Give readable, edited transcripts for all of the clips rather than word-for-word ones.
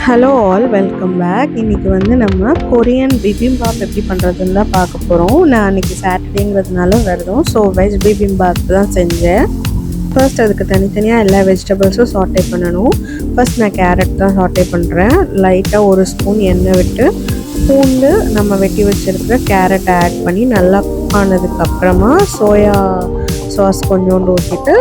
Hello all, welcome back. இன்றைக்கி நம்ம Korean bibimbap எப்படி பண்ணுறதுன்னு தான் பார்க்க போகிறோம். நான் அன்றைக்கி சாட்டர்டேங்கிறதுனால விரதம். ஸோ வெஜ் பிபிம்பாப் தான் செஞ்சேன். ஃபர்ஸ்ட் அதுக்கு தனித்தனியாக எல்லா வெஜிடபிள்ஸும் சாட்டே பண்ணணும். ஃபர்ஸ்ட் நான் கேரட் தான் சாட்டே பண்ணுறேன். லைட்டாக ஒரு ஸ்பூன் எண்ணெய் விட்டு பூண்டு நம்ம வெட்டி வச்சுருக்கிற கேரட் ஆட் பண்ணி நல்லா குக் ஆனதுக்கப்புறமா சோயா சாஸ் கொஞ்சோண்டு ஊற்றிட்டு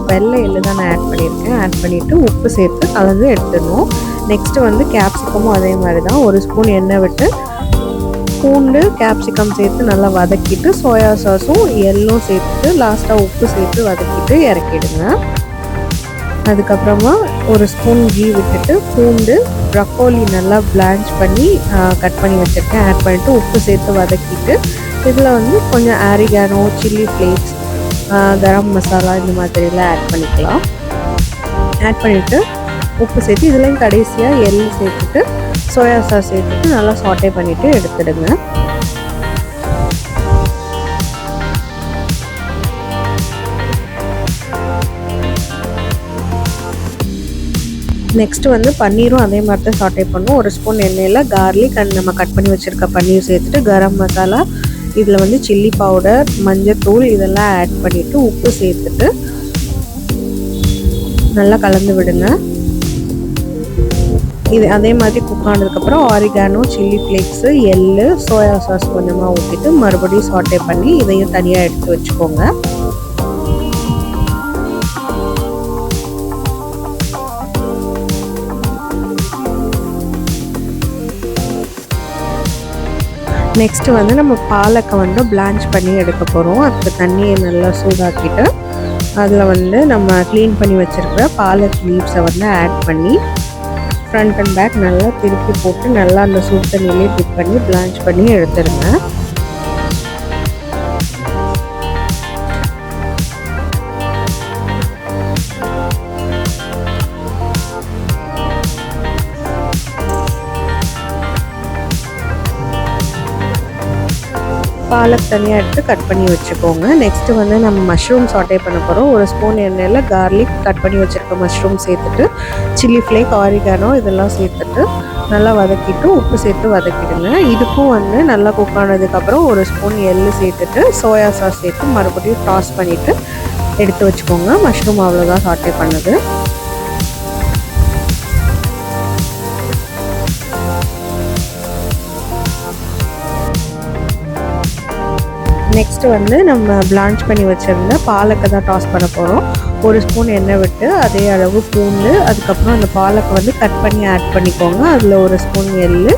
வெள்ளை எள்ளு தான் நான் ஆட் பண்ணியிருக்கேன். ஆட் பண்ணிவிட்டு உப்பு சேர்த்து கலந்து எடுத்துடணும். நெக்ஸ்ட்டு கேப்சிகமும் அதே மாதிரி தான். ஒரு ஸ்பூன் எண்ணெய் விட்டு பூண்டு கேப்சிகம் சேர்த்து நல்லா வதக்கிட்டு சோயா சாஸும் எள்ளும் சேர்த்துட்டு லாஸ்ட்டாக உப்பு சேர்த்து வதக்கிட்டு இறக்கிடுங்க. அதுக்கப்புறமா ஒரு ஸ்பூன் கீ விட்டுட்டு பூண்டு ப்ரக்கோலி நல்லா பிளான்ச் பண்ணி கட் பண்ணி வச்சுருக்கேன். ஆட் பண்ணிவிட்டு உப்பு சேர்த்து வதக்கிட்டு இதில் கொஞ்சம் oregano, chilli flakes, garam masala இந்த மாதிரிலாம் ஆட் பண்ணிக்கலாம். ஆட் பண்ணிவிட்டு உப்பு சேர்த்து இதுலேயும் கடைசியாக எள் சேர்த்துட்டு சோயா சாஸ் சேர்த்துட்டு நல்லா சாட்டே பண்ணிவிட்டு எடுத்துடுங்க. நெக்ஸ்ட்டு பன்னீரும் அதே மாதிரி தான் சாட்டே பண்ணும். ஒரு ஸ்பூன் எண்ணெயில் கார்லிக் அண்ட் நம்ம கட் பண்ணி வச்சுருக்க பன்னீர் சேர்த்துட்டு கரம் மசாலா, இதில் சில்லி பவுடர், மஞ்சத்தூள் இதெல்லாம் ஆட் பண்ணிவிட்டு உப்பு சேர்த்துட்டு நல்லா கலந்து விடுங்க. இது அதே மாதிரி குக் ஆனதுக்கப்புறம் ஆரிகானோ, சில்லி ஃப்ளேக்ஸு, எள்ளு, சோயா சாஸ் கொஞ்சமாக ஊற்றிட்டு மறுபடியும் சாட்டே பண்ணி இதையும் தனியாக எடுத்து வச்சுக்கோங்க. நெக்ஸ்ட்டு நம்ம பாலக்கை பிளான்ச் பண்ணி எடுக்க போகிறோம். அதுக்கு தண்ணியை நல்லா சூடாக்கிட்டு அதில் நம்ம க்ளீன் பண்ணி வச்சுருக்கிற பாலக் லீவ்ஸை ஆட் பண்ணி ஃப்ரண்ட் அண்ட் பேக் நல்லா திருப்பி போட்டு நல்லா அந்த சுடு தண்ணியிலே டிப் பண்ணி பிளான்ச் பண்ணி எடுத்துருங்க. பாலக் தனியாக எடுத்து கட் பண்ணி வச்சுக்கோங்க. நெக்ஸ்ட்டு நம்ம மஷ்ரூம் சாட்டே பண்ண போகிறோம். ஒரு ஸ்பூன் எண்ணெயில் கார்லிக், கட் பண்ணி வச்சுருக்க மஷ்ரூம் சேர்த்துட்டு சில்லி ஃப்ளேக், ஆரிகானோ இதெல்லாம் சேர்த்துட்டு நல்லா வதக்கிட்டு உப்பு சேர்த்து வதக்கிடுங்க. இதுக்கும் நல்லா குக் ஆனதுக்கப்புறம் ஒரு ஸ்பூன் எள்ளு சேர்த்துட்டு சோயா சாஸ் சேர்த்து மறுபடியும் டாஸ் பண்ணிவிட்டு எடுத்து வச்சுக்கோங்க. மஷ்ரூம் அவ்வளோதான் சாட்டே பண்ணுது. நெக்ஸ்ட்டு நம்ம பிளான்ச் பண்ணி வச்சுருந்த பாலக்கை தான் டாஸ் பண்ண போகிறோம். ஒரு ஸ்பூன் எண்ணெய் விட்டு அதே அளவு பூண்டு, அதுக்கப்புறம் அந்த பாலக்கை கட் பண்ணி ஆட் பண்ணிக்கோங்க. அதில் ஒரு ஸ்பூன் எள்ளு,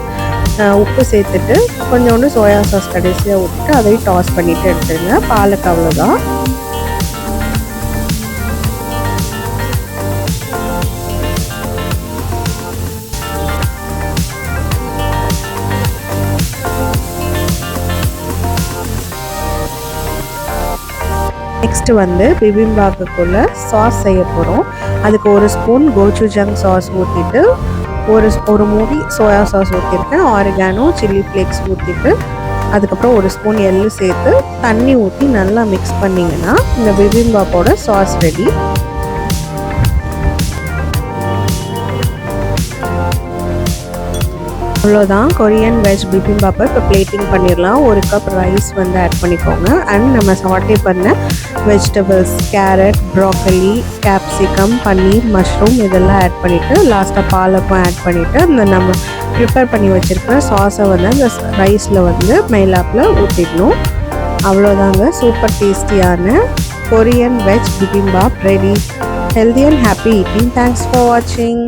உப்பு சேர்த்துட்டு கொஞ்சோண்டு சோயா சாஸ் கடைசியாக விட்டுட்டு அதையும் டாஸ் பண்ணிவிட்டு எடுத்துருங்க. பாலக் அவ்வளோதான். நெக்ஸ்ட்டு பிபிம்பாப்புக்குள்ளே சாஸ் செய்ய போகிறோம். அதுக்கு ஒரு ஸ்பூன் கோச்சுஜங் சாஸ் ஊற்றிட்டு ஒரு மூடி சோயா சாஸ் ஊற்றிருக்கேன். ஆரிகானோ, சில்லி ஃப்ளேக்ஸ் ஊற்றிட்டு அதுக்கப்புறம் ஒரு ஸ்பூன் எள்ளு சேர்த்து தண்ணி ஊற்றி நல்லா மிக்ஸ் பண்ணிங்கன்னா இந்த பிபிம்பாப்போட சாஸ் ரெடி. அவ்வளோதான், கொரியன் வெஜ் பிபிம்பாப்பை இப்போ பிளேட்டிங் பண்ணிடலாம். ஒரு கப் ரைஸ் ஆட் பண்ணிக்கோங்க. அண்ட் நம்ம சாட்டே பண்ண வெஜிடபிள்ஸ் கேரட், ப்ராக்கலி, கேப்சிகம், பன்னீர், மஷ்ரூம் இதெல்லாம் ஆட் பண்ணிவிட்டு லாஸ்ட்டாக பாலக்கும் ஆட் பண்ணிவிட்டு அந்த நம்ம ப்ரிப்பேர் பண்ணி வச்சுருக்கிற சாஸை அந்த ரைஸில் மேலாப்பில் ஊற்றிடணும். அவ்வளோதாங்க, சூப்பர் டேஸ்டியான Korean veg bibimbap ready. Healthy and happy eating. Thanks for வாட்சிங்.